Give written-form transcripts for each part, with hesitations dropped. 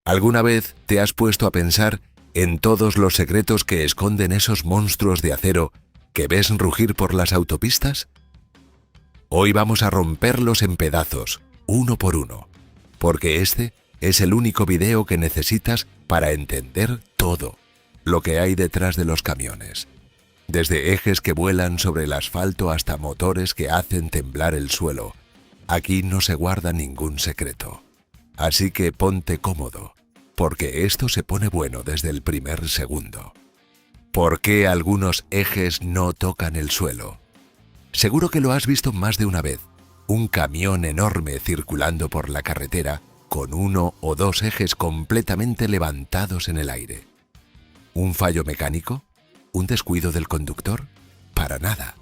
¿Alguna vez te has puesto a pensar en todos los secretos que esconden esos monstruos de acero que ves rugir por las autopistas? Hoy vamos a romperlos en pedazos, uno por uno, porque este es el único video que necesitas para entender todo lo que hay detrás de los camiones. Desde ejes que vuelan sobre el asfalto hasta motores que hacen temblar el suelo. Aquí no se guarda ningún secreto. Así que ponte cómodo, porque esto se pone bueno desde el primer segundo. ¿Por qué algunos ejes no tocan el suelo? Seguro que lo has visto más de una vez. Un camión enorme circulando por la carretera con uno o dos ejes completamente levantados en el aire. ¿Un fallo mecánico? ¿Un descuido del conductor? Para nada.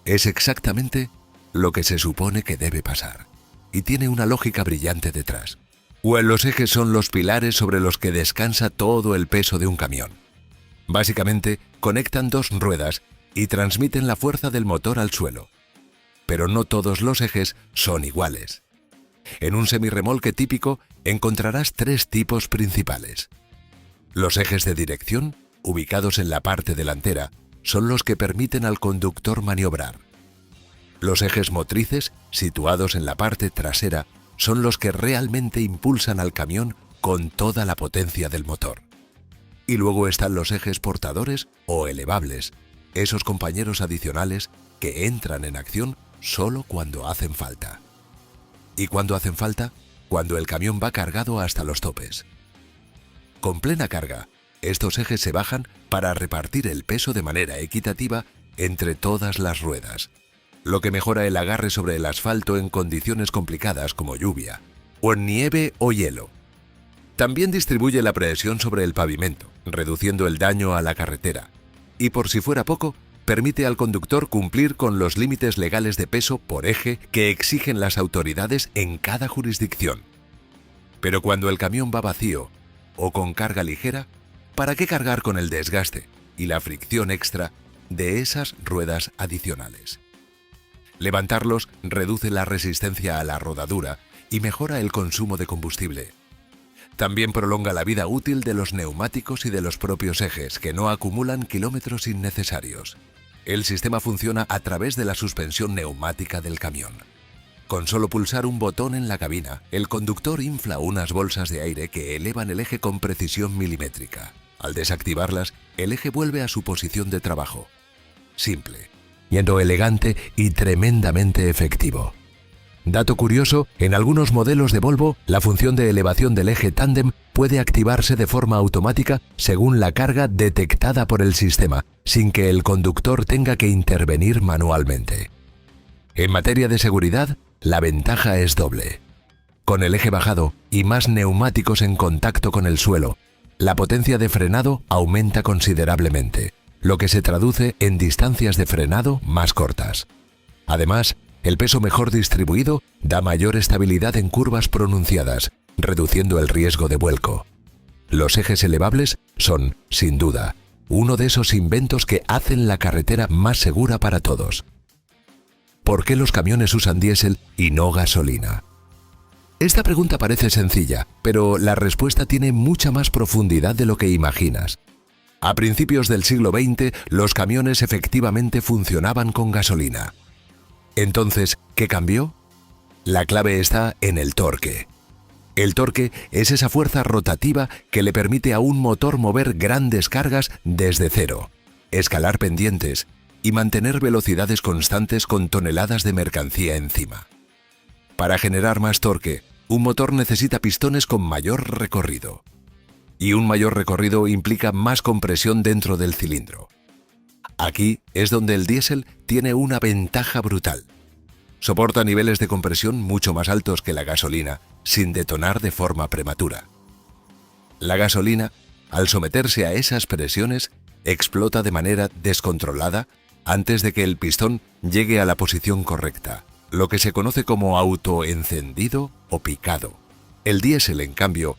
Es exactamente lo que se supone que debe pasar. Y tiene una lógica brillante detrás. Pues los ejes son los pilares sobre los que descansa todo el peso de un camión. Básicamente, conectan dos ruedas y transmiten la fuerza del motor al suelo. Pero no todos los ejes son iguales. En un semirremolque típico encontrarás tres tipos principales. Los ejes de dirección, ubicados en la parte delantera, son los que permiten al conductor maniobrar. Los ejes motrices, situados en la parte trasera, son los que realmente impulsan al camión con toda la potencia del motor. Y luego están los ejes portadores o elevables, esos compañeros adicionales que entran en acción solo cuando hacen falta. ¿Y cuándo hacen falta? Cuando el camión va cargado hasta los topes. Con plena carga, estos ejes se bajan para repartir el peso de manera equitativa entre todas las ruedas, lo que mejora el agarre sobre el asfalto en condiciones complicadas como lluvia, o en nieve o hielo. También distribuye la presión sobre el pavimento, reduciendo el daño a la carretera. Y por si fuera poco, permite al conductor cumplir con los límites legales de peso por eje que exigen las autoridades en cada jurisdicción. Pero cuando el camión va vacío o con carga ligera, ¿para qué cargar con el desgaste y la fricción extra de esas ruedas adicionales? Levantarlos reduce la resistencia a la rodadura y mejora el consumo de combustible. También prolonga la vida útil de los neumáticos y de los propios ejes, que no acumulan kilómetros innecesarios. El sistema funciona a través de la suspensión neumática del camión. Con solo pulsar un botón en la cabina, el conductor infla unas bolsas de aire que elevan el eje con precisión milimétrica. Al desactivarlas, el eje vuelve a su posición de trabajo. Simple, yendo elegante y tremendamente efectivo. Dato curioso, en algunos modelos de Volvo, la función de elevación del eje tándem puede activarse de forma automática según la carga detectada por el sistema, sin que el conductor tenga que intervenir manualmente. En materia de seguridad, la ventaja es doble. Con el eje bajado y más neumáticos en contacto con el suelo, la potencia de frenado aumenta considerablemente, lo que se traduce en distancias de frenado más cortas. Además, el peso mejor distribuido da mayor estabilidad en curvas pronunciadas, reduciendo el riesgo de vuelco. Los ejes elevables son, sin duda, uno de esos inventos que hacen la carretera más segura para todos. ¿Por qué los camiones usan diésel y no gasolina? Esta pregunta parece sencilla, pero la respuesta tiene mucha más profundidad de lo que imaginas. A principios del siglo XX, los camiones efectivamente funcionaban con gasolina. Entonces, ¿qué cambió? La clave está en el torque. El torque es esa fuerza rotativa que le permite a un motor mover grandes cargas desde cero, escalar pendientes y mantener velocidades constantes con toneladas de mercancía encima. Para generar más torque, un motor necesita pistones con mayor recorrido. Y un mayor recorrido implica más compresión dentro del cilindro. Aquí es donde el diésel tiene una ventaja brutal. Soporta niveles de compresión mucho más altos que la gasolina, sin detonar de forma prematura. La gasolina, al someterse a esas presiones, explota de manera descontrolada antes de que el pistón llegue a la posición correcta, lo que se conoce como autoencendido o picado. El diésel, en cambio,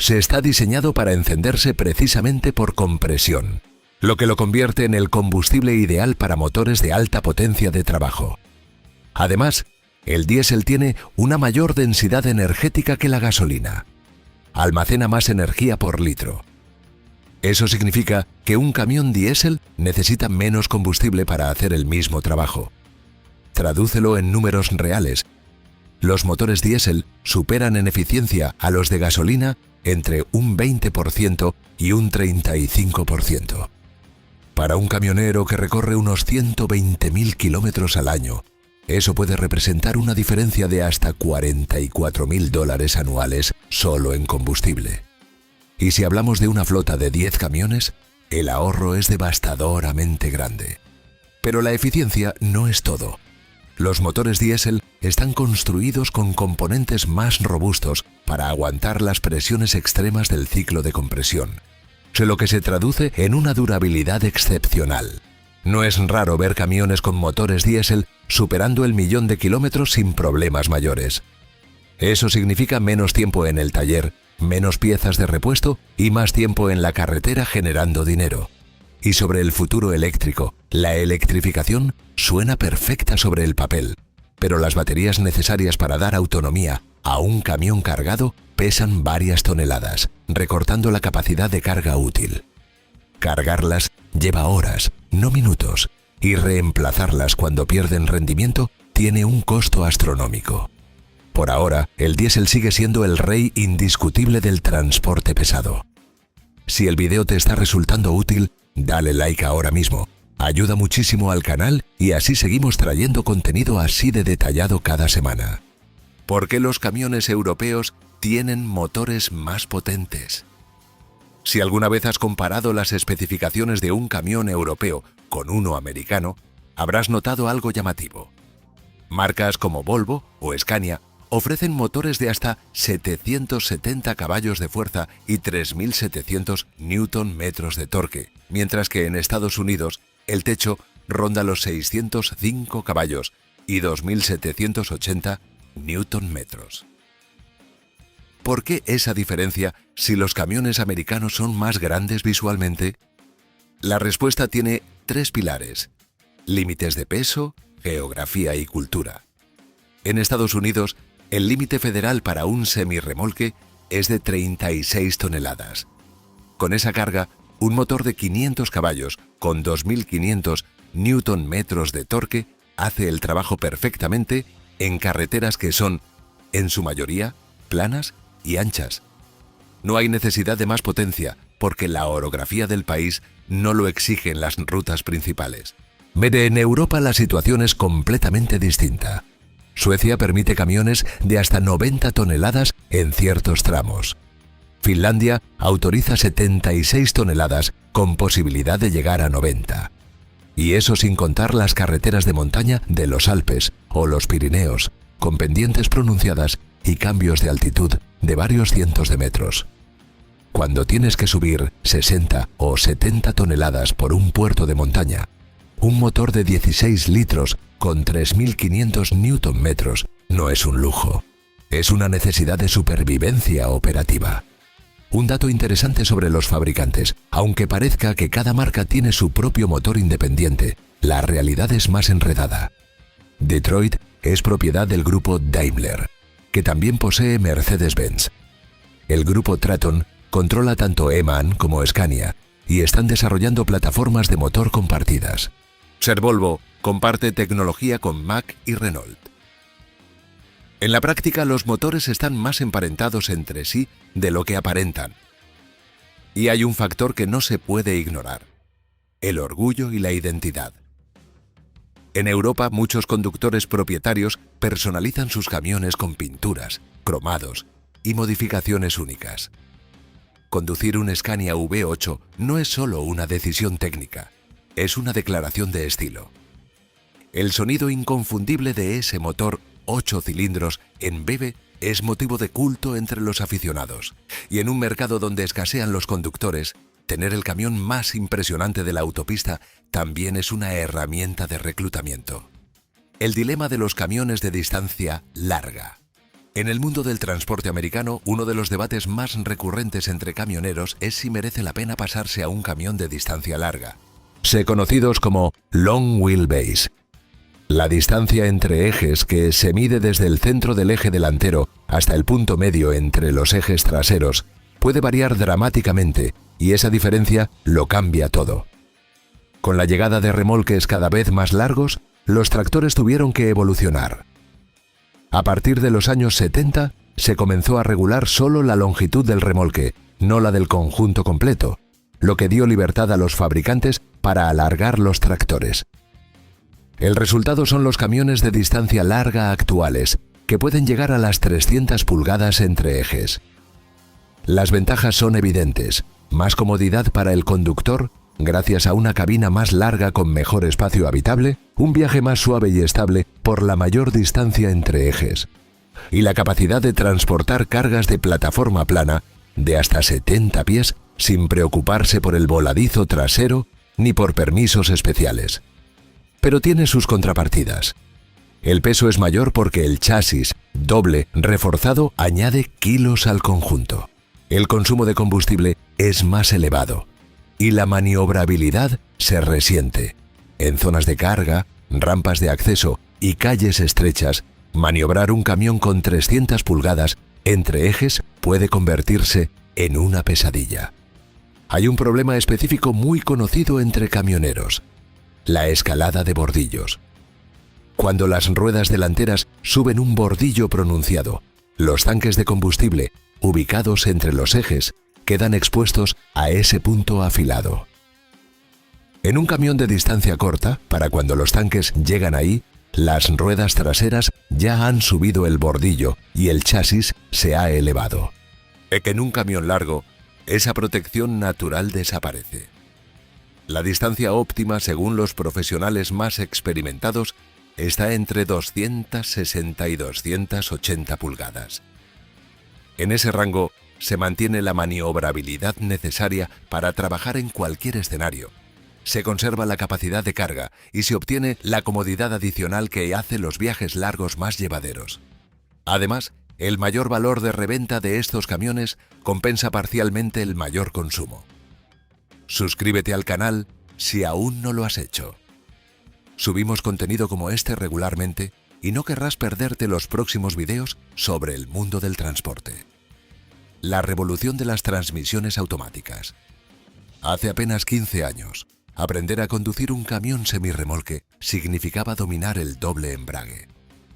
se está diseñado para encenderse precisamente por compresión, lo que lo convierte en el combustible ideal para motores de alta potencia de trabajo. Además, el diésel tiene una mayor densidad energética que la gasolina. almacena más energía por litro. Eso significa que un camión diésel necesita menos combustible para hacer el mismo trabajo. Tradúcelo en números reales. Los motores diésel superan en eficiencia a los de gasolina entre un 20% y un 35%. Para un camionero que recorre unos 120.000 kilómetros al año, eso puede representar una diferencia de hasta $44.000 anuales solo en combustible. Y si hablamos de una flota de 10 camiones, el ahorro es devastadoramente grande. Pero la eficiencia no es todo. Los motores diésel están construidos con componentes más robustos para aguantar las presiones extremas del ciclo de compresión, lo que se traduce en una durabilidad excepcional. No es raro ver camiones con motores diésel superando el 1.000.000 de kilómetros sin problemas mayores. Eso significa menos tiempo en el taller, menos piezas de repuesto y más tiempo en la carretera generando dinero. Y sobre el futuro eléctrico, la electrificación suena perfecta sobre el papel, pero las baterías necesarias para dar autonomía a un camión cargado pesan varias toneladas, recortando la capacidad de carga útil. Cargarlas lleva horas, no minutos, y reemplazarlas cuando pierden rendimiento tiene un costo astronómico. Por ahora, el diésel sigue siendo el rey indiscutible del transporte pesado. Si el video te está resultando útil, dale like ahora mismo. Ayuda muchísimo al canal y así seguimos trayendo contenido así de detallado cada semana. ¿Por qué los camiones europeos tienen motores más potentes? Si alguna vez has comparado las especificaciones de un camión europeo con uno americano, habrás notado algo llamativo. Marcas como Volvo o Scania ofrecen motores de hasta 770 caballos de fuerza y 3.700 Nm de torque, mientras que en Estados Unidos el techo ronda los 605 caballos y 2.780 Nm. ¿Por qué esa diferencia si los camiones americanos son más grandes visualmente? La respuesta tiene 3 pilares: límites de peso, geografía y cultura. En Estados Unidos, el límite federal para un semirremolque es de 36 toneladas. Con esa carga, un motor de 500 caballos con 2.500 Nm de torque hace el trabajo perfectamente en carreteras que son, en su mayoría, planas y anchas. No hay necesidad de más potencia porque la orografía del país no lo exige en las rutas principales. Pero en Europa la situación es completamente distinta. Suecia permite camiones de hasta 90 toneladas en ciertos tramos. Finlandia autoriza 76 toneladas con posibilidad de llegar a 90. Y eso sin contar las carreteras de montaña de los Alpes o los Pirineos, con pendientes pronunciadas y cambios de altitud de varios cientos de metros. Cuando tienes que subir 60 o 70 toneladas por un puerto de montaña, un motor de 16 litros con 3.500 Nm no es un lujo, es una necesidad de supervivencia operativa. Un dato interesante sobre los fabricantes: aunque parezca que cada marca tiene su propio motor independiente, la realidad es más enredada. Detroit es propiedad del grupo Daimler, que también posee Mercedes-Benz. El grupo Traton controla tanto MAN como Scania y están desarrollando plataformas de motor compartidas. Volvo comparte tecnología con Mack y Renault. En la práctica, los motores están más emparentados entre sí de lo que aparentan. Y hay un factor que no se puede ignorar: el orgullo y la identidad. En Europa, muchos conductores propietarios personalizan sus camiones con pinturas, cromados y modificaciones únicas. Conducir un Scania V8 no es solo una decisión técnica, es una declaración de estilo. El sonido inconfundible de ese motor 8 cilindros en BB es motivo de culto entre los aficionados. Y en un mercado donde escasean los conductores, tener el camión más impresionante de la autopista también es una herramienta de reclutamiento. El dilema de los camiones de distancia larga. En el mundo del transporte americano, uno de los debates más recurrentes entre camioneros es si merece la pena pasarse a un camión de distancia larga, conocidos como long wheelbase. La distancia entre ejes, que se mide desde el centro del eje delantero hasta el punto medio entre los ejes traseros, puede variar dramáticamente y esa diferencia lo cambia todo. Con la llegada de remolques cada vez más largos, los tractores tuvieron que evolucionar. A partir de los años 70, se comenzó a regular solo la longitud del remolque, no la del conjunto completo, lo que dio libertad a los fabricantes para alargar los tractores. El resultado son los camiones de distancia larga actuales, que pueden llegar a las 300 pulgadas entre ejes. Las ventajas son evidentes: más comodidad para el conductor, gracias a una cabina más larga con mejor espacio habitable, un viaje más suave y estable por la mayor distancia entre ejes, y la capacidad de transportar cargas de plataforma plana de hasta 70 pies sin preocuparse por el voladizo trasero ni por permisos especiales. Pero tiene sus contrapartidas. El peso es mayor porque el chasis, doble, reforzado, añade kilos al conjunto. El consumo de combustible es más elevado y la maniobrabilidad se resiente. En zonas de carga, rampas de acceso y calles estrechas, maniobrar un camión con 300 pulgadas entre ejes puede convertirse en una pesadilla. Hay un problema específico muy conocido entre camioneros: la escalada de bordillos. Cuando las ruedas delanteras suben un bordillo pronunciado, los tanques de combustible, ubicados entre los ejes, quedan expuestos a ese punto afilado. En un camión de distancia corta, para cuando los tanques llegan ahí, las ruedas traseras ya han subido el bordillo y el chasis se ha elevado. En un camión largo, esa protección natural desaparece. La distancia óptima, según los profesionales más experimentados, está entre 260 y 280 pulgadas. En ese rango se mantiene la maniobrabilidad necesaria para trabajar en cualquier escenario. Se conserva la capacidad de carga y se obtiene la comodidad adicional que hace los viajes largos más llevaderos. Además, el mayor valor de reventa de estos camiones compensa parcialmente el mayor consumo. Suscríbete al canal si aún no lo has hecho. Subimos contenido como este regularmente y no querrás perderte los próximos videos sobre el mundo del transporte. La revolución de las transmisiones automáticas. Hace apenas 15 años, aprender a conducir un camión semirremolque significaba dominar el doble embrague,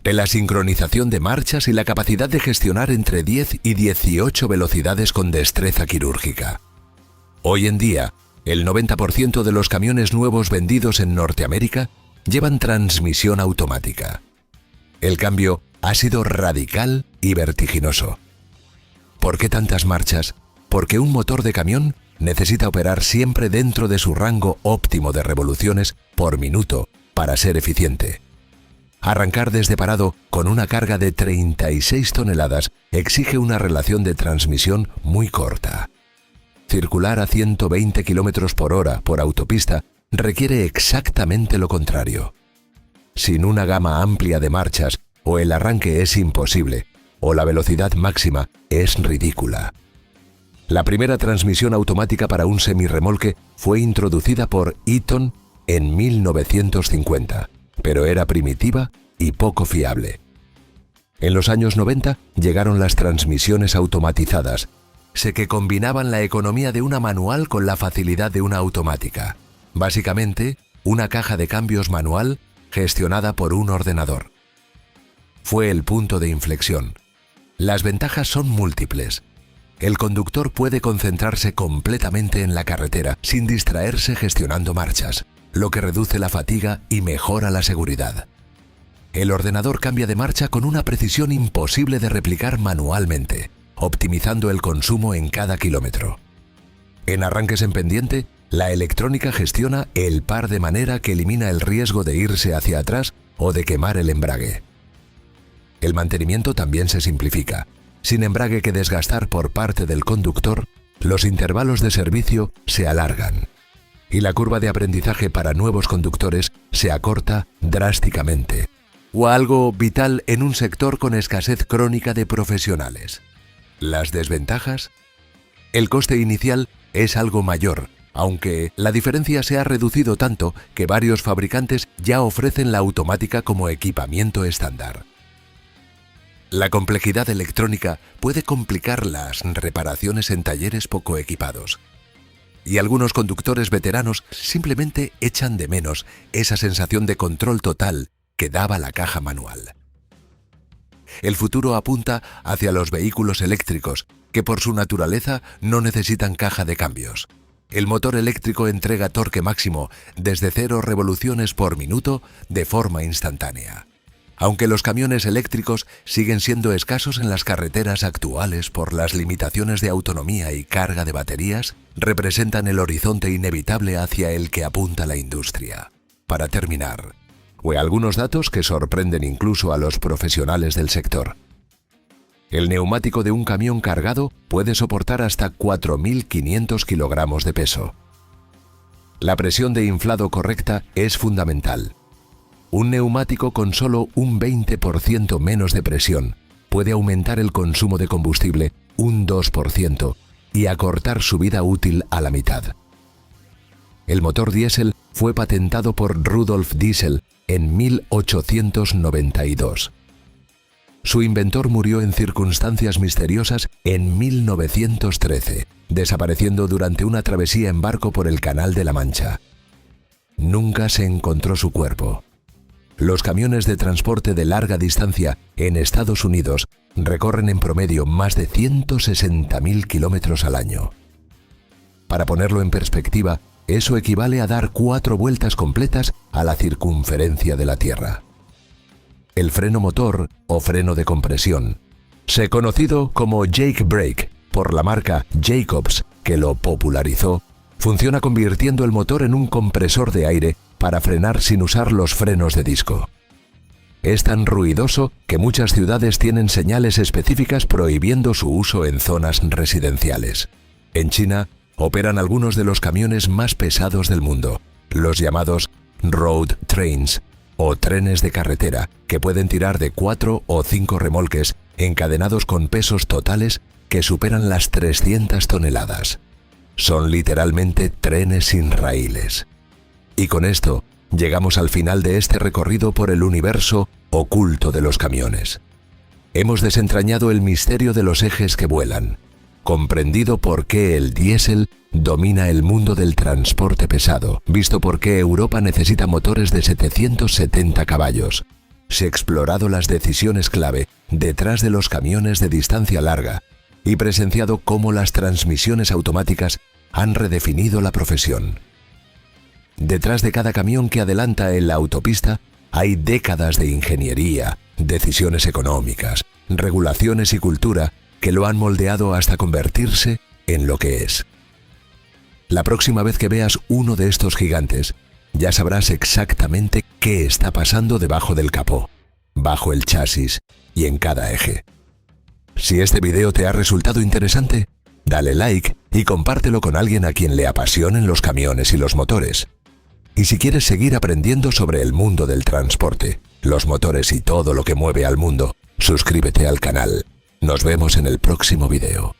de la sincronización de marchas y la capacidad de gestionar entre 10 y 18 velocidades con destreza quirúrgica. Hoy en día, el 90% de los camiones nuevos vendidos en Norteamérica llevan transmisión automática. El cambio ha sido radical y vertiginoso. ¿Por qué tantas marchas? Porque un motor de camión necesita operar siempre dentro de su rango óptimo de revoluciones por minuto para ser eficiente. Arrancar desde parado con una carga de 36 toneladas exige una relación de transmisión muy corta. Circular a 120 km por hora por autopista requiere exactamente lo contrario. Sin una gama amplia de marchas, o el arranque es imposible, o la velocidad máxima es ridícula. La primera transmisión automática para un semirremolque fue introducida por Eaton en 1950, pero era primitiva y poco fiable. En los años 90 llegaron las transmisiones automatizadas, que combinaban la economía de una manual con la facilidad de una automática. Básicamente, una caja de cambios manual gestionada por un ordenador. Fue el punto de inflexión. Las ventajas son múltiples. El conductor puede concentrarse completamente en la carretera sin distraerse gestionando marchas, lo que reduce la fatiga y mejora la seguridad. El ordenador cambia de marcha con una precisión imposible de replicar manualmente, optimizando el consumo en cada kilómetro. En arranques en pendiente, la electrónica gestiona el par de manera que elimina el riesgo de irse hacia atrás o de quemar el embrague. El mantenimiento también se simplifica. Sin embrague que desgastar por parte del conductor, los intervalos de servicio se alargan y la curva de aprendizaje para nuevos conductores se acorta drásticamente, o algo vital en un sector con escasez crónica de profesionales. Las desventajas: el coste inicial es algo mayor aunque la diferencia se ha reducido tanto que varios fabricantes ya ofrecen la automática como equipamiento estándar. La complejidad electrónica puede complicar las reparaciones en talleres poco equipados. Y algunos conductores veteranos simplemente echan de menos esa sensación de control total que daba la caja manual. El futuro apunta hacia los vehículos eléctricos, que por su naturaleza no necesitan caja de cambios. El motor eléctrico entrega torque máximo desde 0 revoluciones por minuto de forma instantánea. Aunque los camiones eléctricos siguen siendo escasos en las carreteras actuales por las limitaciones de autonomía y carga de baterías, representan el horizonte inevitable hacia el que apunta la industria. Para terminar, algunos datos que sorprenden incluso a los profesionales del sector. El neumático de un camión cargado puede soportar hasta 4.500 kilogramos de peso. La presión de inflado correcta es fundamental. Un neumático con solo un 20% menos de presión puede aumentar el consumo de combustible un 2% y acortar su vida útil a la mitad. El motor diésel fue patentado por Rudolf Diesel en 1892. Su inventor murió en circunstancias misteriosas en 1913, desapareciendo durante una travesía en barco por el Canal de la Mancha. Nunca se encontró su cuerpo. Los camiones de transporte de larga distancia en Estados Unidos recorren en promedio más de 160.000 kilómetros al año. Para ponerlo en perspectiva, eso equivale a dar 4 vueltas completas a la circunferencia de la Tierra. El freno motor o freno de compresión, se conocido como Jake Brake por la marca Jacobs, que lo popularizó, funciona convirtiendo el motor en un compresor de aire para frenar sin usar los frenos de disco. Es tan ruidoso que muchas ciudades tienen señales específicas prohibiendo su uso en zonas residenciales. En China, operan algunos de los camiones más pesados del mundo, los llamados road trains, o trenes de carretera, que pueden tirar de 4 o 5 remolques encadenados con pesos totales que superan las 300 toneladas. Son literalmente trenes sin raíles. Y con esto, llegamos al final de este recorrido por el universo oculto de los camiones. Hemos desentrañado el misterio de los ejes que vuelan, comprendido por qué el diésel domina el mundo del transporte pesado, visto por qué Europa necesita motores de 770 caballos. Se han explorado las decisiones clave detrás de los camiones de distancia larga y presenciado cómo las transmisiones automáticas han redefinido la profesión. Detrás de cada camión que adelanta en la autopista hay décadas de ingeniería, decisiones económicas, regulaciones y cultura que lo han moldeado hasta convertirse en lo que es. La próxima vez que veas uno de estos gigantes, ya sabrás exactamente qué está pasando debajo del capó, bajo el chasis y en cada eje. Si este video te ha resultado interesante, dale like y compártelo con alguien a quien le apasionen los camiones y los motores. Y si quieres seguir aprendiendo sobre el mundo del transporte, los motores y todo lo que mueve al mundo, suscríbete al canal. Nos vemos en el próximo video.